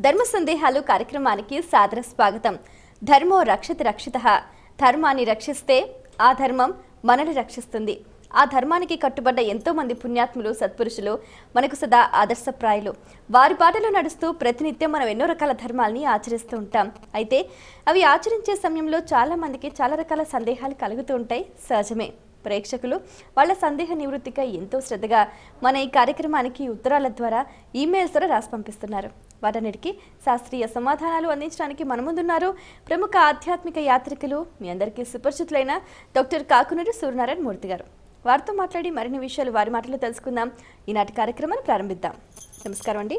ధర్మ సందేహాలు కార్యక్రమానికి సాదర స్వాగతం. ధర్మో రక్షతి రక్షితః. ధర్మాన్ని రక్షిస్తే ఆ ధర్మం మనల్ని రక్షిస్తుంది. ఆ ధర్మానికి కట్టుబడ్డ ఎంతో మంది పుణ్యాత్ములు సత్పురుషులు మనకు సదా ఆదర్శప్రాయులు. వారి బాటలో నడుస్తూ ప్రతినిత్యం మనం ఎన్నో రకాల ధర్మాలని ఆచరిస్తూ ఉంటాం. అయితే అవి ఆచరించే సమయంలో చాలా మందికి చాలా రకాల సందేహాలు కలుగుతూ ఉంటాయి. సహజమే. ప్రేక్షకులు వాళ్ళ సందేహ నివృత్తిగా ఎంతో శ్రద్ధగా మన ఈ కార్యక్రమానికి ఉత్తరాల ద్వారా, ఈమెయిల్స్ ద్వారా రాసి పంపిస్తున్నారు. వాటన్నిటికీ శాస్త్రీయ సమాధానాలు అందించడానికి మన ముందున్నారు ప్రముఖ ఆధ్యాత్మిక యాత్రికులు, మీ అందరికీ సుపరిచితులైన డాక్టర్ కాకునూరి సూర్యనారాయణ మూర్తి గారు. వారితో మాట్లాడి మరిన్ని విషయాలు వారి మాటల్లో తెలుసుకుందాం. ఈనాటి కార్యక్రమాన్ని ప్రారంభిద్దాం. నమస్కారం అండి.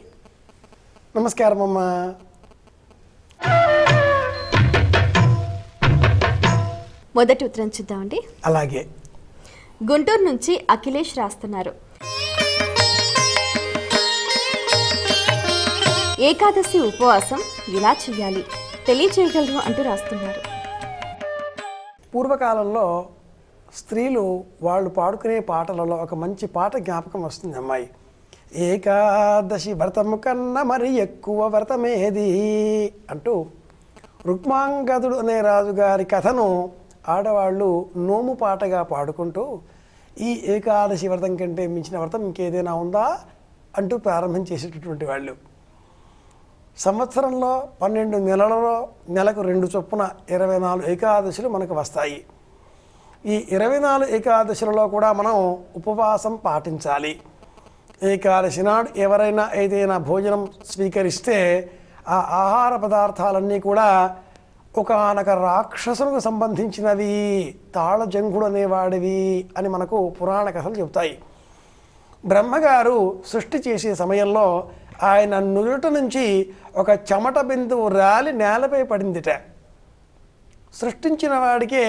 నమస్కారం అమ్మా. మొదటి ఉత్తరం చూద్దామండి. అలాగే గుంటూరు నుంచి అఖిలేష్ రాస్తున్నారు. ఏకాదశి ఉపవాసం ఎలా చేయాలి తెలియచేయగలరు అంటూ రాస్తున్నారు. పూర్వకాలంలో స్త్రీలు వాళ్ళు పాడుకునే పాటలలో ఒక మంచి పాట జ్ఞాపకం వస్తుంది అమ్మాయి. ఏకాదశి వ్రతము కన్నా మరి ఎక్కువ వ్రతమేది అంటూ రుక్మాంగదుడు అనే రాజుగారి కథను ఆడవాళ్ళు నోము పాటగా పాడుకుంటూ ఈ ఏకాదశి వ్రతం కంటే మించిన వ్రతం ఇంకేదైనా ఉందా అంటూ ప్రారంభం చేసేటటువంటి వాళ్ళు. సంవత్సరంలో 12 నెలలలో నెలకు 2 చొప్పున 24 ఏకాదశులు మనకు వస్తాయి. ఈ 24 ఏకాదశులలో కూడా మనం ఉపవాసం పాటించాలి. ఏకాదశి నాడు ఎవరైనా ఏదైనా భోజనం స్వీకరిస్తే ఆ ఆహార పదార్థాలన్నీ కూడా ఒకనొక రాక్షసులకు సంబంధించినవి, తాళజంగుడు అనేవాడివి అని మనకు పురాణ కథలు చెబుతాయి. బ్రహ్మగారు సృష్టి చేసే సమయంలో ఆయన నుదుట నుంచి ఒక చెమట బిందువు రాలి నేలపై పడిందిట. సృష్టించిన వాడికే,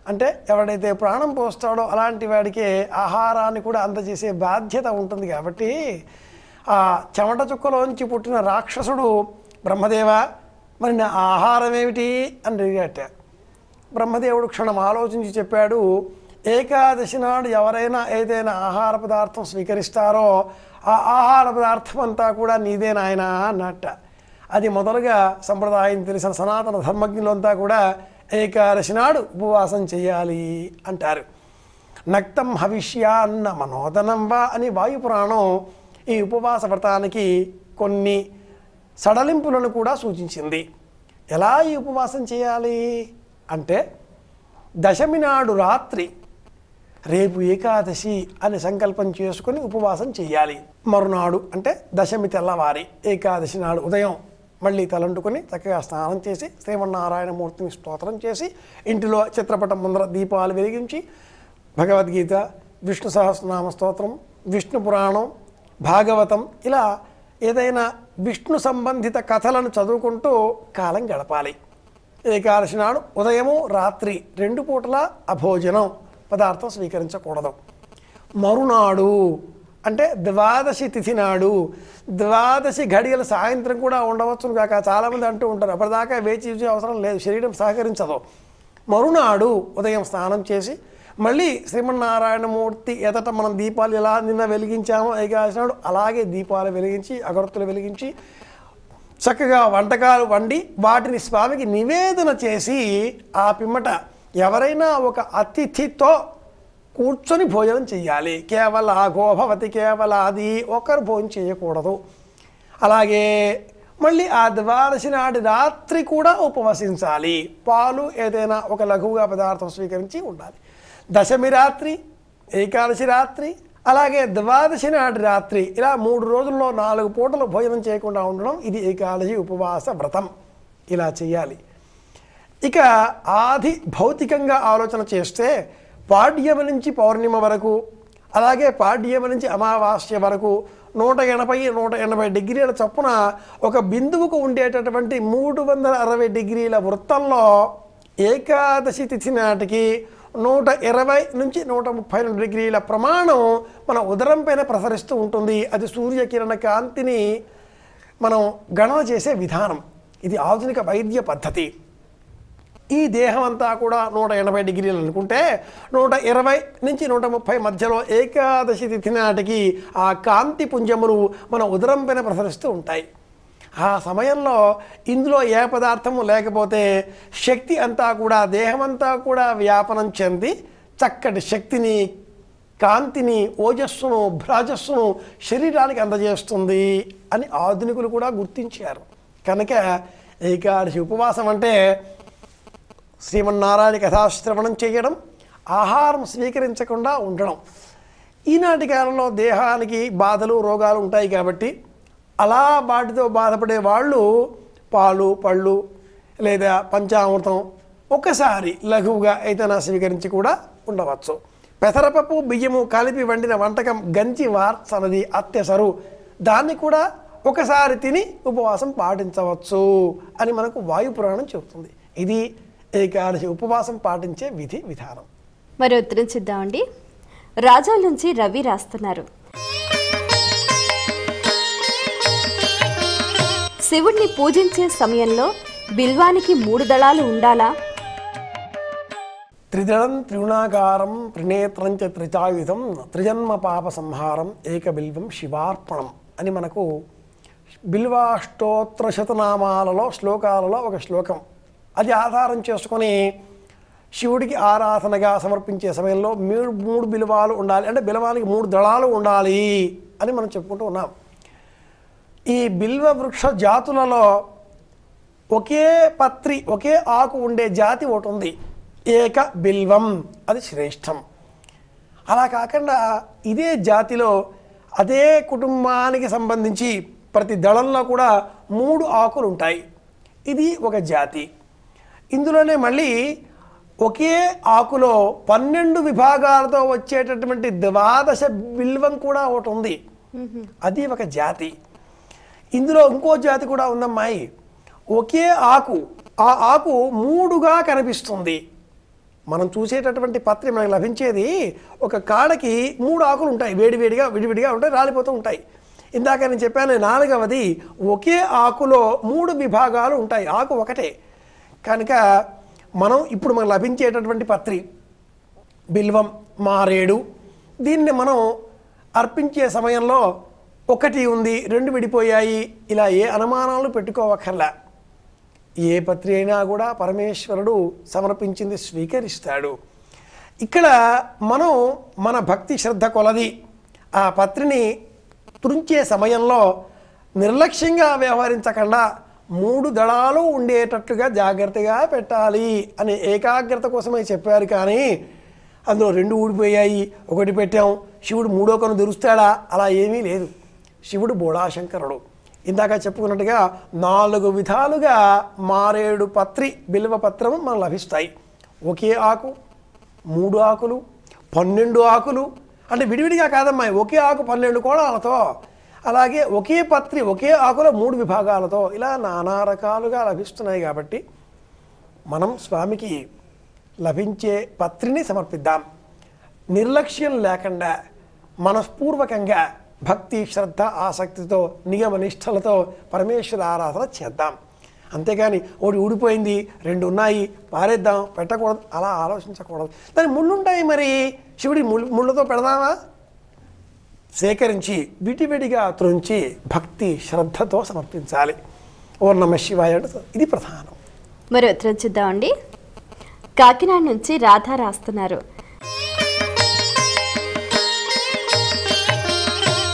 అంటే ఎవడైతే ప్రాణం పోస్తాడో అలాంటి వాడికే ఆహారాన్ని కూడా అందజేసే బాధ్యత ఉంటుంది. కాబట్టి ఆ చెమట చుక్కలోంచి పుట్టిన రాక్షసుడు బ్రహ్మదేవ మరి నా ఆహారం ఏమిటి అని అడిగాట. బ్రహ్మదేవుడు క్షణం ఆలోచించి చెప్పాడు, ఏకాదశి నాడు ఎవరైనా ఏదైనా ఆహార పదార్థం స్వీకరిస్తారో ఆ ఆహార పదార్థం అంతా కూడా నీదే నాయనా అన్నట్ట. అది మొదలుగా సంప్రదాయం తెలిసిన సనాతన ధర్మజ్ఞులంతా కూడా ఏకాదశి నాడు ఉపవాసం చేయాలి అంటారు. నక్తం హవిష్యాన్న మనోదనం వా అని వాయుపురాణం ఈ ఉపవాస వ్రతానికి కొన్ని సడలింపులను కూడా సూచించింది. ఎలా ఈ ఉపవాసం చేయాలి అంటే, దశమి నాడు రాత్రి రేపు ఏకాదశి అని సంకల్పం చేసుకుని ఉపవాసం చేయాలి. మరునాడు అంటే దశమి తెల్లవారి ఏకాదశి నాడు ఉదయం మళ్ళీ తలంటుకొని చక్కగా స్నానం చేసి శ్రీమన్నారాయణమూర్తిని స్తోత్రం చేసి ఇంటిలో చిత్రపటం ముందర దీపాలు వెలిగించి భగవద్గీత, విష్ణు సహస్రనామ స్తోత్రం, విష్ణు పురాణం, భాగవతం ఇలా ఏదైనా విష్ణు సంబంధిత కథలను చదువుకుంటూ కాలం గడపాలి. ఏకాదశి నాడు ఉదయము రాత్రి 2 పూటల అభోజనం పదార్థం స్వీకరించకూడదు. మరునాడు అంటే ద్వాదశి తిథి నాడు, ద్వాదశి ఘడియల సాయంత్రం కూడా ఉండవచ్చును కాక చాలామంది అంటూ ఉంటారు, అప్పటిదాకా వేచి చూసే అవసరం లేదు, శరీరం సహకరించదు. మరునాడు ఉదయం స్నానం చేసి మళ్ళీ శ్రీమన్నారాయణమూర్తి ఎదట మనం దీపాలు ఎలా నిన్న వెలిగించామో ఏకాదశి నాడు అలాగే దీపాలు వెలిగించి అగరత్తులు వెలిగించి చక్కగా వంటకాలు వండి వాటిని స్వామికి నివేదన చేసి ఆ పిమ్మట ఎవరైనా ఒక అతిథితో కూర్చొని భోజనం చేయాలి. కేవల గోభవతి కేవల అది ఒకరు భోజనం చేయకూడదు. అలాగే మళ్ళీ ఆ ద్వాదశి నాటి రాత్రి కూడా ఉపవసించాలి. పాలు ఏదైనా ఒక లఘువుగా పదార్థం స్వీకరించి ఉండాలి. దశమి రాత్రి, ఏకాదశి రాత్రి, అలాగే ద్వాదశి నాటి రాత్రి ఇలా 3 రోజుల్లో 4 పూటలు భోజనం చేయకుండా ఉండడం ఇది ఏకాదశి ఉపవాస వ్రతం. ఇలా చేయాలి. ఇక ఆది భౌతికంగా ఆలోచన చేస్తే పాడ్యమ నుంచి పౌర్ణిమ వరకు, అలాగే పాడ్యమ నుంచి అమావాస్య వరకు 180 డిగ్రీల చొప్పున ఒక బిందువుకు ఉండేటటువంటి 360 డిగ్రీల వృత్తంలో ఏకాదశి తిథి నాటికి 120 నుంచి 132 డిగ్రీల ప్రమాణం మన ఉదరం పైన ప్రసరిస్తూ ఉంటుంది. అది సూర్యకిరణ కాంతిని మనం గణన చేసే విధానం. ఇది ఆధునిక వైద్య పద్ధతి. ఈ దేహం అంతా కూడా 180 డిగ్రీలు అనుకుంటే 120 నుంచి 130 మధ్యలో ఏకాదశి తిథి నాటికి ఆ కాంతి పుంజములు మన ఉదరం పైన ప్రసరిస్తూ ఉంటాయి. ఆ సమయంలో ఇందులో ఏ పదార్థము లేకపోతే శక్తి అంతా కూడా దేహమంతా కూడా వ్యాపనం చెంది చక్కటి శక్తిని, కాంతిని, ఓజస్సును, భ్రాజస్సును శరీరానికి అందజేస్తుంది అని ఆధునికులు కూడా గుర్తించారు. కనుక ఏకాదశి ఉపవాసం అంటే శ్రీమన్నారాయణ కథాశ్రవణం చేయడం, ఆహారం స్వీకరించకుండా ఉండడం. ఈనాటి కాలంలో దేహానికి బాధలు, రోగాలు ఉంటాయి కాబట్టి అలా వాటితో బాధపడే వాళ్ళు పాలు, పళ్ళు లేదా పంచామృతం ఒక్కసారి లఘువుగా ఏదైనా స్వీకరించి కూడా ఉండవచ్చు. పెసరపప్పు, బియ్యము కలిపి వండిన వంటకం గంజి వార్చనది అత్యసరు, దాన్ని కూడా ఒకసారి తిని ఉపవాసం పాటించవచ్చు అని మనకు వాయుపురాణం చెబుతుంది. ఇది ఏకాదశి ఉపవాసం పాటించే విధి విధానం. మరి ఉత్తరం చూద్దామండి. రాజోల్ నుంచి రవి రాస్తున్నారు. శివుణ్ణి పూజించే సమయంలో బిల్వానికి 3 దళాలు ఉండాలా? త్రిదళం త్రిగుణాకారం త్రినేత్రం చ త్రిచాయుధం త్రిజన్మ పాప సంహారం ఏక బిల్వం శివార్పణం అని మనకు బిల్వాష్టోత్తర శతనామాలలో శ్లోకాలలో ఒక శ్లోకం. అది ఆధారం చేసుకొని శివుడికి ఆరాధనగా సమర్పించే సమయంలో 3 బిల్వాలు ఉండాలి, అంటే బిల్వానికి 3 దళాలు ఉండాలి అని మనం చెప్పుకుంటూ ఉన్నాం. ఈ బిల్వ వృక్ష జాతులలో ఒకే పత్రి, ఒకే ఆకు ఉండే జాతి ఒకటి ఉంది, ఏక బిల్వం, అది శ్రేష్టం. అలా కాకుండా ఇదే జాతిలో అదే కుటుంబానికి సంబంధించి ప్రతి దళంలో కూడా 3 ఆకులు ఉంటాయి. ఇది ఒక జాతి. ఇందులోనే మళ్ళీ ఒకే ఆకులో 12 విభాగాలతో వచ్చేటటువంటి 12 బిల్వం కూడా ఒకటి ఉంది, అది ఒక జాతి. ఇందులో ఇంకో జాతి కూడా ఉందమ్మాయి. ఒకే ఆకు, ఆ ఆకు 3గా కనిపిస్తుంది. మనం చూసేటటువంటి పత్రి మనకు లభించేది ఒక కాడకి 3 ఆకులు ఉంటాయి, వేడివేడిగా విడివిడిగా ఉంటాయి, రాలిపోతూ ఉంటాయి. ఇందాక నేను చెప్పాను 4వది ఒకే ఆకులో 3 విభాగాలు ఉంటాయి, ఆకు ఒకటే. కనుక మనం ఇప్పుడు మనకు లభించేటటువంటి పత్రి బిల్వం, మారేడు, దీన్ని మనం అర్పించే సమయంలో 1 ఉంది, 2 విడిపోయాయి, ఇలా ఏ అనుమానాలు పెట్టుకోవక్కర్లా. ఏ పత్రి అయినా కూడా పరమేశ్వరుడు సమర్పించింది స్వీకరిస్తాడు. ఇక్కడ మనం మన భక్తి శ్రద్ధ కొలది ఆ పత్రిని తుంచే సమయంలో నిర్లక్ష్యంగా వ్యవహరించకుండా 3 దళాలు ఉండేటట్టుగా జాగ్రత్తగా పెట్టాలి అనే ఏకాగ్రత కోసమే చెప్పారు. కానీ అందులో 2 ఊడిపోయాయి, 1 పెట్టాం, శివుడు 3వ కన్ను తెరుస్తాడా? అలా ఏమీ లేదు. శివుడు బోళాశంకరుడు. ఇందాక చెప్పుకున్నట్టుగా 4 విధాలుగా మారేడు పత్రి, బిల్వ పత్రము మనకు లభిస్తాయి. ఒకే ఆకు, 3 ఆకులు, 12 ఆకులు, అంటే విడివిడిగా కాదమ్మా, ఒకే ఆకు 12 కోణాలతో, అలాగే ఒకే పత్రి ఒకే ఆకులో 3 విభాగాలతో, ఇలా నానా రకాలుగా లభిస్తున్నాయి. కాబట్టి మనం స్వామికి లభించే పత్రిని సమర్పిద్దాం. నిర్లక్ష్యం లేకుండా మనస్పూర్వకంగా భక్తి శ్రద్ధ ఆసక్తితో నియమ నిష్టలతో పరమేశ్వర ఆరాధన చేద్దాం. అంతేగాని ఒకటి ఊడిపోయింది, 2 ఉన్నాయి, పారేద్దాం, పెట్టకూడదు, అలా ఆలోచించకూడదు. దాని ముళ్ళుంటాయి, మరి శివుడి ముళ్ళతో పెడదామా? సేకరించి విడివిడిగా త్రుంచి భక్తి శ్రద్ధతో సమర్పించాలి. ఓం నమః శివాయ అంటే ఇది ప్రధానం. మరి ఉత్తరం చూద్దామండి. కాకినాడ నుంచి రాధా రాస్తున్నారు.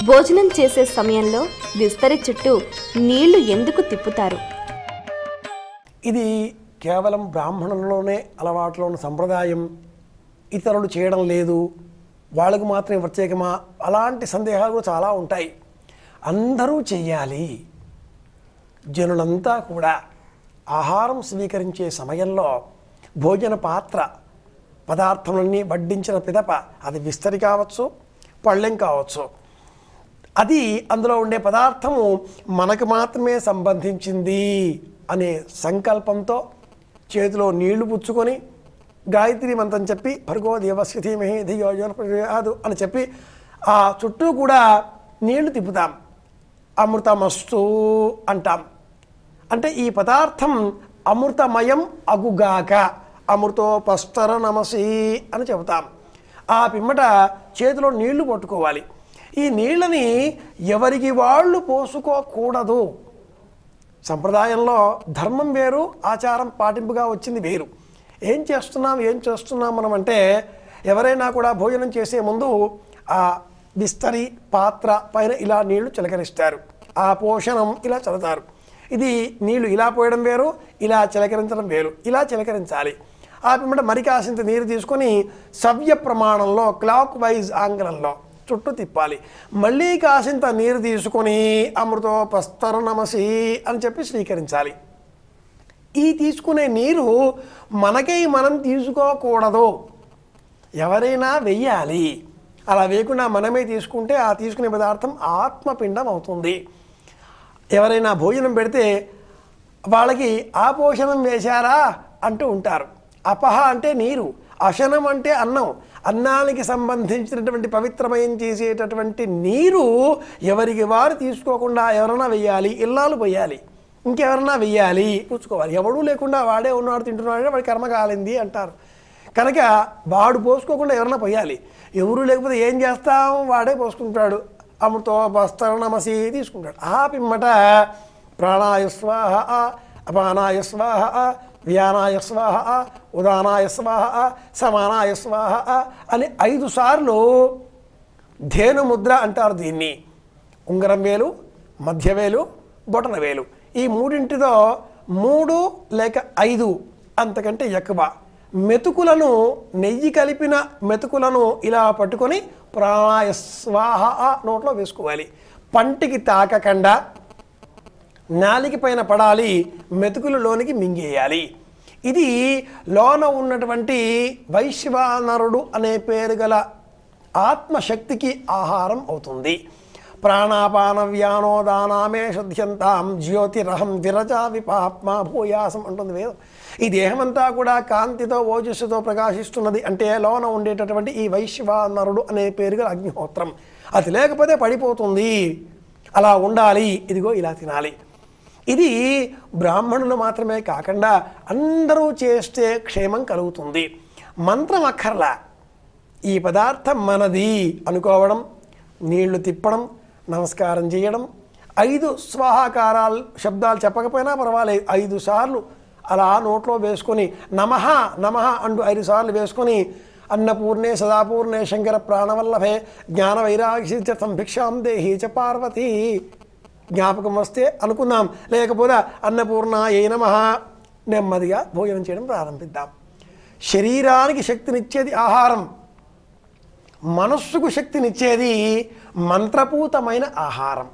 భోజనం చేసే సమయంలో విస్తరి చుట్టూ నీళ్లు ఎందుకు తిప్పుతారు? ఇది కేవలం బ్రాహ్మణులలోనే అలవాట్లో ఉన్న సంప్రదాయం, ఇతరులు చేయడం లేదు, వాళ్ళకు మాత్రమే ప్రత్యేకమా? అలాంటి సందేహాలు చాలా ఉంటాయి. అందరూ చెయ్యాలి. జనులంతా కూడా ఆహారం స్వీకరించే సమయంలో భోజన పాత్ర పదార్థములన్నీ వడ్డించిన పిదప, అది విస్తరి కావచ్చు, పళ్ళెం కావచ్చు, అది అందులో ఉండే పదార్థము మనకు మాత్రమే సంబంధించింది అనే సంకల్పంతో చేతిలో నీళ్లు పుచ్చుకొని గాయత్రి మంత్రం చెప్పి భర్గో దేవస్య ధీమహి ధియో యో నః ప్రచోదయాత్ అని చెప్పి ఆ చుట్టూ కూడా నీళ్లు తిప్పుతాం. అమృతమస్తు అంటాం. అంటే ఈ పదార్థం అమృతమయం అగుగాక, అమృతోపస్తర నమసి అని చెబుతాం. ఆ పిమ్మట చేతిలో నీళ్లు పట్టుకోవాలి. ఈ నీళ్ళని ఎవరికి వాళ్ళు పోసుకోకూడదు. సంప్రదాయంలో ధర్మం వేరు, ఆచారం పాటింపుగా వచ్చింది వేరు. ఏం చేస్తున్నాం మనం అంటే, ఎవరైనా కూడా భోజనం చేసే ముందు ఆ బిస్తరి పాత్ర పైన ఇలా నీళ్లు చిలకరిస్తారు, ఆ పోషణం ఇలా చల్లుతారు. ఇది నీళ్లు ఇలా పోయడం వేరు, ఇలా చిలకరించడం వేరు. ఇలా చిలకరించాలి. ఆ పిమ్మట మరి కాసింత నీరు తీసుకొని సవ్య ప్రమాణంలో క్లాక్ వైజ్ ఆంగ్లంలో చుట్టూ తిప్పాలి. మళ్ళీ కాసింత నీరు తీసుకొని అమృతోపస్తరణమసి అని చెప్పి స్వీకరించాలి. ఈ తీసుకునే నీరు మనకై మనం తీసుకోకూడదు, ఎవరైనా వెయ్యాలి. అలా వేయకుండా మనమే తీసుకుంటే ఆ తీసుకునే పదార్థం ఆత్మపిండం అవుతుంది. ఎవరైనా భోజనం పెడితే వాళ్ళకి ఆపోషణం వేశారా అంటూ ఉంటారు. అపహ అంటే నీరు, అశనం అంటే అన్నం. అన్నానికి సంబంధించినటువంటి పవిత్రమయం చేసేటటువంటి నీరు ఎవరికి వారు తీసుకోకుండా ఎవరైనా వెయ్యాలి, ఇల్లాలు పోయాలి, ఇంకెవరన్నా వెయ్యాలి, పుచ్చుకోవాలి. ఎవడూ లేకుండా వాడే ఉన్నాడు తింటున్నాడు వాడి కర్మ కాలింది అంటారు. కనుక వాడు పోసుకోకుండా ఎవరన్నా పోయాలి. ఎవరు లేకపోతే ఏం చేస్తాం, వాడే పోసుకుంటాడు. అమృతోపస్తరణమసి తీసుకుంటాడు. ఆ పిమ్మట ప్రాణాయ స్వాహ, అపానాయ స్వాహ, వ్యానాయ స్వాహ, ఉదానాయ స్వాహ, సమానాయ స్వాహ అని 5 సార్లు ధేను ముద్ర అంటారు దీన్ని. ఉంగరం వేలు, మధ్యవేలు, బొటన వేలు, ఈ మూడింటితో 3 లేక 5 అంతకంటే ఎక్కువ మెతుకులను, నెయ్యి కలిపిన మెతుకులను ఇలా పట్టుకొని ప్రాణాయ స్వాహ నోట్లో వేసుకోవాలి. పంటికి తాకకుండా నాలిక పైన పడాలి, మెతుకులు లోనికి మింగేయాలి. ఇది లోన ఉన్నటువంటి వైశ్వానరుడు అనే పేరు గల ఆత్మశక్తికి ఆహారం అవుతుంది. ప్రాణాపాన వ్యానోదానామే శుద్ధ్యంతాం జ్యోతిరహం విరజా విపాప్మా భూయాసం అంటుంది వేదం. ఈ దేహమంతా కూడా కాంతితో ఓజస్సుతో ప్రకాశిస్తున్నది అంటే లోన ఉండేటటువంటి ఈ వైశ్వానరుడు అనే పేరు గల అగ్నిహోత్రం. అది లేకపోతే పడిపోతుంది. అలా ఉండాలి. ఇదిగో ఇలా తినాలి. ఇది బ్రాహ్మణులు మాత్రమే కాకుండా అందరూ చేస్తే క్షేమం కలుగుతుంది. మంత్రం అక్కర్లా, ఈ పదార్థం మనది అనుకోవడం, నీళ్లు తిప్పడం, నమస్కారం చేయడం, 5 స్వాహాకారాలు శబ్దాలు చెప్పకపోయినా పర్వాలేదు, 5 సార్లు అలా నోట్లో వేసుకొని నమః నమః అంటూ 5 సార్లు వేసుకొని అన్నపూర్ణే సదాపూర్ణే శంకర ప్రాణవల్లభే జ్ఞాన వైరాగ్యం భిక్షాం దేహి చ పార్వతీ జ్ఞాపకం వస్తే అనుకుందాం, లేకపోతే అన్నపూర్ణాయై నమః నెమ్మదిగా భోజనం చేయడం ప్రారంభిద్దాం. శరీరానికి శక్తినిచ్చేది ఆహారం, మనస్సుకు శక్తినిచ్చేది మంత్రపూతమైన ఆహారం.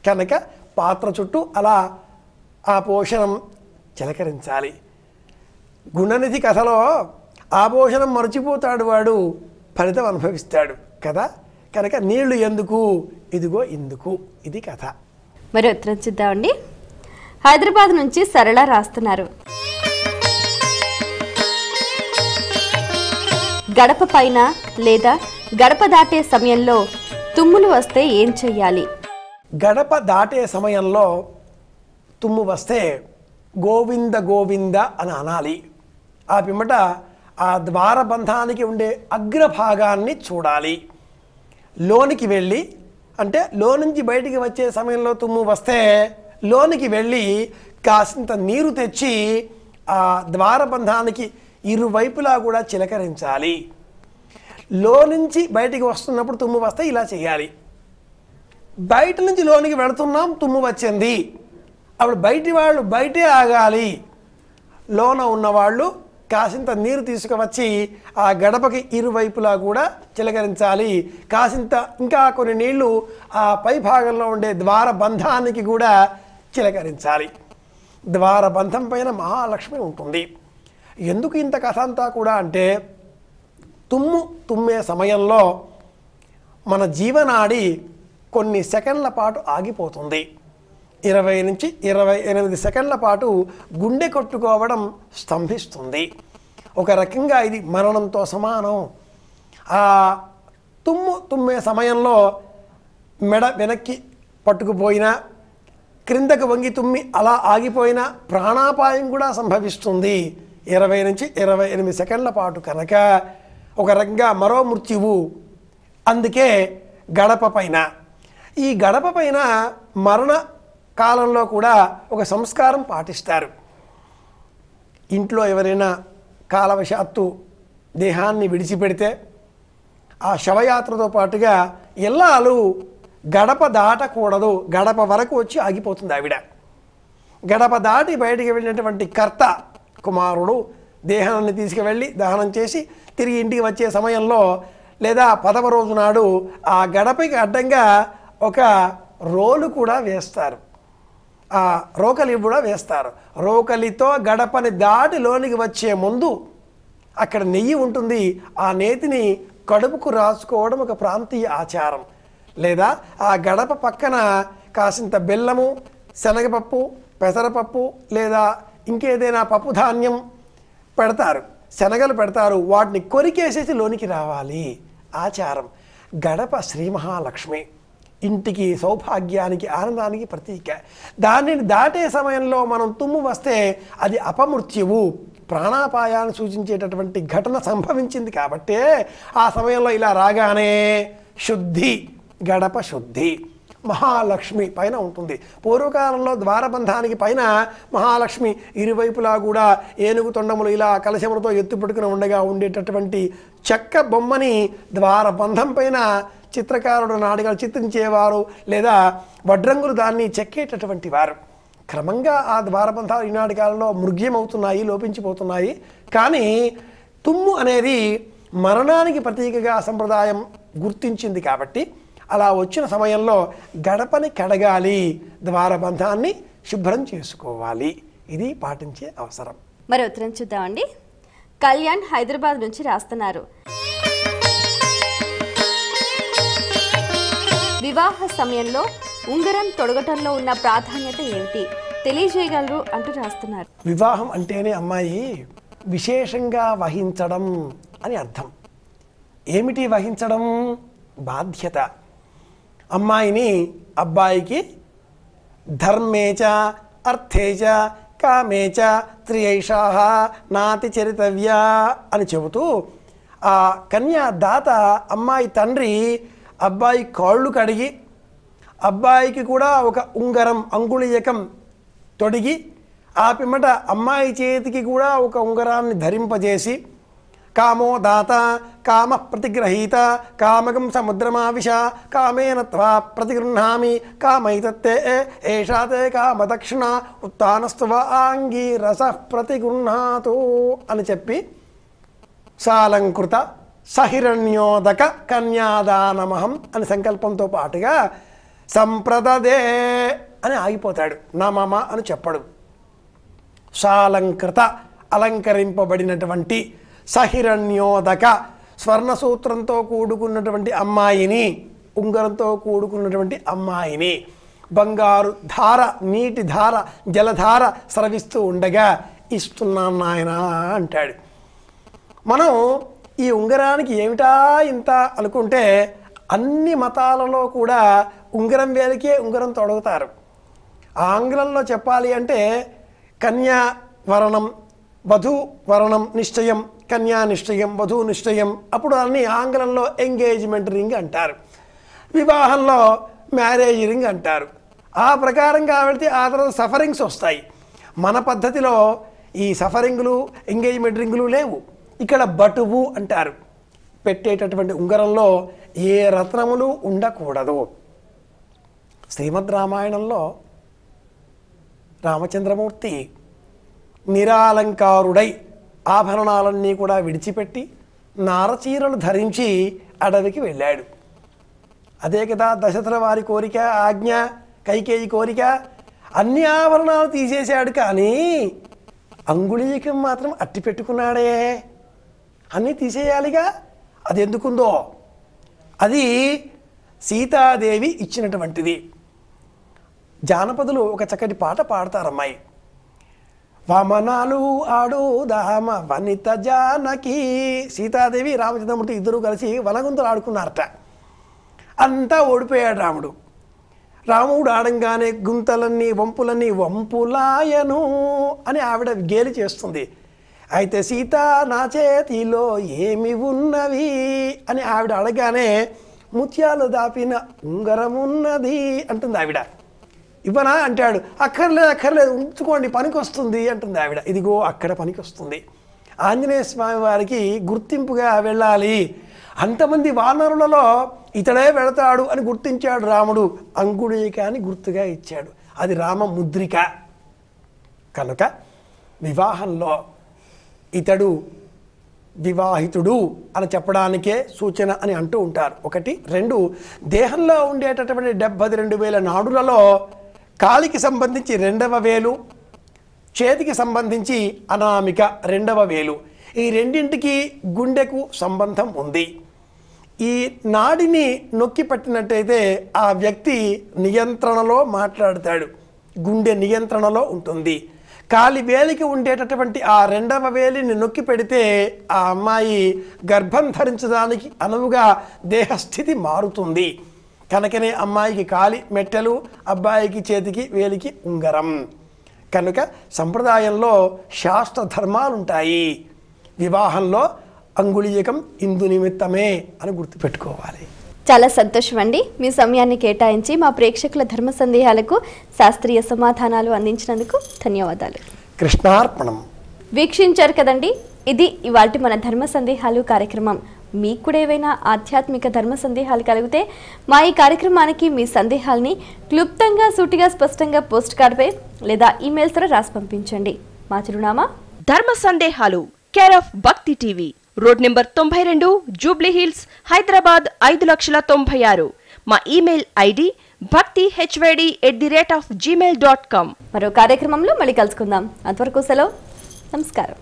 కనుక పాత్ర చుట్టూ అలా ఆ పోషణం చిలకరించాలి. గుణనిధి కథలో ఆ పోషణం మర్చిపోతాడు, వాడు ఫలితం అనుభవిస్తాడు కదా. కనుక నీళ్లు ఎందుకు, ఇదిగో ఇందుకు. ఇది కథ. మరి ఉత్తరం చూద్దామండి. హైదరాబాద్ నుంచి సరళ రాస్తున్నారు. గడప పైన లేదా గడప దాటే సమయంలో తుమ్ములు వస్తే ఏం చెయ్యాలి? గడప దాటే సమయంలో తుమ్ము వస్తే గోవింద గోవింద అని అనాలి. ఆ పిమ్మట ఆ ద్వారబంధానికి ఉండే అగ్రభాగాన్ని చూడాలి. లోనికి వెళ్ళి, అంటే లోనుంచి బయటికి వచ్చే సమయంలో తుమ్ము వస్తే లోనికి వెళ్ళి కాసింత నీరు తెచ్చి ఆ ద్వారబంధానికి ఇరువైపులా కూడా చిలకరించాలి. లోనుంచి బయటికి వస్తున్నప్పుడు తుమ్ము వస్తే ఇలా చేయాలి. బయట నుంచి లోనికి వెళుతున్నాం, తుమ్ము వచ్చింది, అప్పుడు బయటి వాళ్ళు బయటే ఆగాలి. లోన ఉన్నవాళ్ళు కాసింత నీరు తీసుకువచ్చి ఆ గడపకి ఇరువైపులా కూడా చిలకరించాలి. కాసింత ఇంకా కొన్ని నీళ్లు ఆ పై భాగంలో ఉండే ద్వారబంధానికి కూడా చిలకరించాలి. ద్వారబంధం పైన మహాలక్ష్మి ఉంటుంది. ఎందుకు ఇంత కథ అంతా కూడా అంటే, తుమ్మే సమయంలో మన జీవనాడి కొన్ని సెకండ్ల పాటు ఆగిపోతుంది. 20 నుంచి 28 సెకండ్ల పాటు గుండె కొట్టుకోవడం స్తంభిస్తుంది. ఒక రకంగా ఇది మరణంతో సమానం. ఆ తుమ్మే సమయంలో మెడ వెనక్కి పట్టుకుపోయినా, క్రిందకు వంగి తుమ్మి అలా ఆగిపోయినా ప్రాణాపాయం కూడా సంభవిస్తుంది. 20 నుంచి 28 సెకండ్ల పాటు కనుక ఒక రకంగా మరో మృత్యువు. అందుకే గడప పైన, ఈ గడప పైన మరణ కాలంలో కూడా ఒక సంస్కారం పాటిస్తారు. ఇంట్లో ఎవరైనా కాలవశాత్తు దేహాన్ని విడిచిపెడితే ఆ శవయాత్రతో పాటుగా ఇల్లాలు గడప దాటకూడదు, గడప వరకు వచ్చి ఆగిపోతుంది ఆవిడ. గడప దాటి బయటికి వెళ్ళినటువంటి కర్త కుమారుడు దేహాన్ని తీసుకువెళ్ళి దహనం చేసి తిరిగి ఇంటికి వచ్చే సమయంలో లేదా 10వ రోజు నాడు ఆ గడపకి అడ్డంగా ఒక రోలు కూడా వేస్తారు, ఆ రోకలి కూడా వేస్తారు. రోకలితో గడపని దాటి లోనికి వచ్చే ముందు అక్కడ నెయ్యి ఉంటుంది, ఆ నేతిని కడుపుకు రాసుకోవడం ఒక ప్రాంతీయ ఆచారం. లేదా ఆ గడప పక్కన కాసింత బెల్లము, శనగపప్పు, పెసరపప్పు లేదా ఇంకేదైనా పప్పు ధాన్యం పెడతారు, శనగలు పెడతారు, వాటిని కొరికేసేసి లోనికి రావాలి ఆచారం. గడప శ్రీ మహాలక్ష్మి, ఇంటికి సౌభాగ్యానికి ఆనందానికి ప్రతీక. దానిని దాటే సమయంలో మనం తుమ్ము వస్తే అది అపమృత్యువు, ప్రాణాపాయాన్ని సూచించేటటువంటి ఘటన సంభవించింది. కాబట్టే ఆ సమయంలో ఇలా రాగానే శుద్ధి, గడప శుద్ధి మహాలక్ష్మి పైన ఉంటుంది. పూర్వకాలంలో ద్వారబంధానికి పైన మహాలక్ష్మి ఇరువైపులా కూడా ఏనుగు తొండములు ఇలా కలశములతో ఎత్తుపట్టుకుని ఉండగా ఉండేటటువంటి చెక్క బొమ్మని ద్వారబంధం పైన చిత్రకారుడు నాడిగా చిత్రించేవారు, లేదా వడ్రంగులు దాన్ని చెక్కేటటువంటి వారు. క్రమంగా ఆ ద్వారబంధాలు ఈనాటి కాలంలో మృగ్యమవుతున్నాయి, లోపించిపోతున్నాయి. కానీ తుమ్ము అనేది మరణానికి ప్రతీకగా సంప్రదాయం గుర్తించింది. కాబట్టి అలా వచ్చిన సమయంలో గడపని కడగాలి, ద్వారబంధాన్ని శుభ్రం చేసుకోవాలి. ఇది పాటించే అవసరం. మరి ఉత్తరం చూద్దామండి. కళ్యాణ్ హైదరాబాద్ నుంచి రాస్తున్నారు. వివాహ సమయంలో ఉంగరం తొడగటంలో ఉన్న ప్రాధాన్యత ఏమిటి తెలియజేయగలరు అంటూ రాస్తున్నారు. వివాహం అంటేనే అమ్మాయి విశేషంగా వహించడం అని అర్థం. ఏమిటి వహించడం? బాధ్యత. అమ్మాయిని అబ్బాయికి ధర్మేచ అర్థేచ కామేచ త్రియైషా నాతి చరితవ్య అని చెబుతూ ఆ కన్యాదాత అమ్మాయి తండ్రి అబ్బాయి కాళ్ళు కడిగి అబ్బాయికి కూడా ఒక ఉంగరం అంగుళీయకం తొడిగి ఆ పిమ్మట అమ్మాయి చేతికి కూడా ఒక ఉంగరాన్ని ధరింపజేసి కామో దాత కామ ప్రతిగ్రహీత కామకం సముద్రమావిష కామేన త్వా ప్రతిగృహ్ణామి కామైతత్తే ఏషాతే కామదక్షిణ ఉత్తానస్తువ ఆంగీ రస ప్రతిగృహ్ణాతు అని చెప్పి సాలంకృత సహిరణ్యోదక కన్యాదానమహం అని సంకల్పంతో పాటుగా సంప్రదదే అని ఆగిపోతాడు. నా మామ అని చెప్పడు. సాలంకృత అలంకరింపబడినటువంటి, సహిరణ్యోదక స్వర్ణసూత్రంతో కూడుకున్నటువంటి అమ్మాయిని, ఉంగరంతో కూడుకున్నటువంటి అమ్మాయిని, బంగారు ధార, నీటి ధార, జలధార స్రవిస్తూ ఉండగా ఇస్తున్నాను నాయన అంటాడు. మనం ఈ ఉంగరానికి ఏమిటా ఇంత అనుకుంటే అన్ని మతాలలో కూడా ఉంగరం వేలికే ఉంగరం తొడుగుతారు. ఆంగ్లంలో చెప్పాలి అంటే కన్యా వరణం, వధూ వరణం నిశ్చయం, కన్యా నిశ్చయం, వధూ నిశ్చయం. అప్పుడు అన్ని ఆంగ్లంలో ఎంగేజ్మెంట్ రింగ్ అంటారు, వివాహంలో మ్యారేజ్ రింగ్ అంటారు. ఆ ప్రకారంగా వెళితే ఆ తర్వాత సఫరింగ్స్ వస్తాయి. మన పద్ధతిలో ఈ సఫరింగులు, ఎంగేజ్మెంట్ రింగులు లేవు. ఇక్కడ బటువు అంటారు. పెట్టేటటువంటి ఉంగరంలో ఏ రత్నములు ఉండకూడదు. శ్రీమద్ రామాయణంలో రామచంద్రమూర్తి నిరాలంకారుడై ఆభరణాలన్నీ కూడా విడిచిపెట్టి నారచీరలు ధరించి అడవికి వెళ్ళాడు. అదే కదా దశరథుల వారి కోరిక, ఆజ్ఞ, కైకేయి కోరిక. అన్ని ఆభరణాలు తీసేశాడు, కానీ అంగుళీకం మాత్రం అట్టి పెట్టుకున్నాడే. అన్నీ తీసేయాలిగా. అది ఎందుకుందో అది సీతాదేవి ఇచ్చినటువంటిది. జానపదులు ఒక చక్కటి పాట పాడతారమ్మాయి. వామనాలు ఆడుదామ వనిత జానకి. సీతాదేవి రామచంద్రమూర్తి ఇద్దరు కలిసి వనగుంతలు ఆడుకున్నారట. అంతా ఓడిపోయాడు రాముడు. రాముడు ఆడంగానే గుంతలన్నీ వంపులన్నీ వంపులాయను అని ఆవిడ గేలి చేస్తుంది. అయితే సీత నా చేతిలో ఏమి ఉన్నవి అని ఆవిడ అడగానే ముత్యాలు దాపిన ఉంగరం ఉన్నది అంటుంది ఆవిడ. ఇవ్వనా అంటాడు. అక్కర్లేదు ఉంచుకోండి, పనికి వస్తుంది అంటుంది ఆవిడ. ఇదిగో అక్కడ పనికి వస్తుంది. ఆంజనేయ స్వామి వారికి గుర్తింపుగా వెళ్ళాలి. అంతమంది వానరులలో ఇతడే వెళతాడు అని గుర్తించాడు రాముడు. అంగుళీకాన్ని గుర్తుగా ఇచ్చాడు. అది రామ ముద్రిక. కనుక వివాహంలో ఇతడు వివాహితుడు అని చెప్పడానికే సూచన అని అంటూ ఉంటారు. 1, 2 దేహంలో ఉండేటటువంటి 72,000 నాడులలో కాలికి సంబంధించి 2వ వేలు, చేతికి సంబంధించి అనామిక 2వ వేలు, ఈ రెండింటికి గుండెకు సంబంధం ఉంది. ఈ నాడిని నొక్కి పట్టినట్టయితే ఆ వ్యక్తి నియంత్రణలో మాట్లాడతాడు, గుండె నియంత్రణలో ఉంటుంది. కాలి వేలికి ఉండేటటువంటి ఆ 2వ వేలిని నొక్కి పెడితే ఆ అమ్మాయి గర్భం ధరించడానికి అనువుగా దేహస్థితి మారుతుంది. కనుకనే అమ్మాయికి కాలి మెట్టెలు, అబ్బాయికి చేతికి వేలికి ఉంగరం. కనుక సంప్రదాయంలో శాస్త్ర ధర్మాలుంటాయి. వివాహంలో అంగుళీయకం ఇందు నిమిత్తమే అని గుర్తుపెట్టుకోవాలి. చాలా సంతోషం అండి. మీ సమయాన్ని కేటాయించి మా ప్రేక్షకుల ధర్మ సందేహాలకు శాస్త్రీయ సమాధానాలు అందించినందుకు ధన్యవాదాలు. కృష్ణార్పణం. వీక్షించారు కదండి, ఇది ఇవాల్టి మన ధర్మ సందేహాలు కార్యక్రమం. మీకు కూడా ఏవైనా ఆధ్యాత్మిక ధర్మ సందేహాలు కలిగితే మా ఈ కార్యక్రమానికి మీ సందేహాల్ని క్లుప్తంగా, సూటిగా, స్పష్టంగా పోస్ట్ కార్డుపై లేదా ఈమెయిల్స్ ద్వారా రాసి పంపించండి. మా చిరునామా ధర్మ సందేహాలు, కేర్ ఆఫ్ భక్తి TV, road number 92, Jubilee hills, Hyderabad 5,96,000. మా ఈమెయిల్ ఐడి bhaktihyd@gmail.com. మరో కార్యక్రమంలో మళ్ళీ కలుసుకుందాం. అంతవరకు సెలవు. నమస్కారం.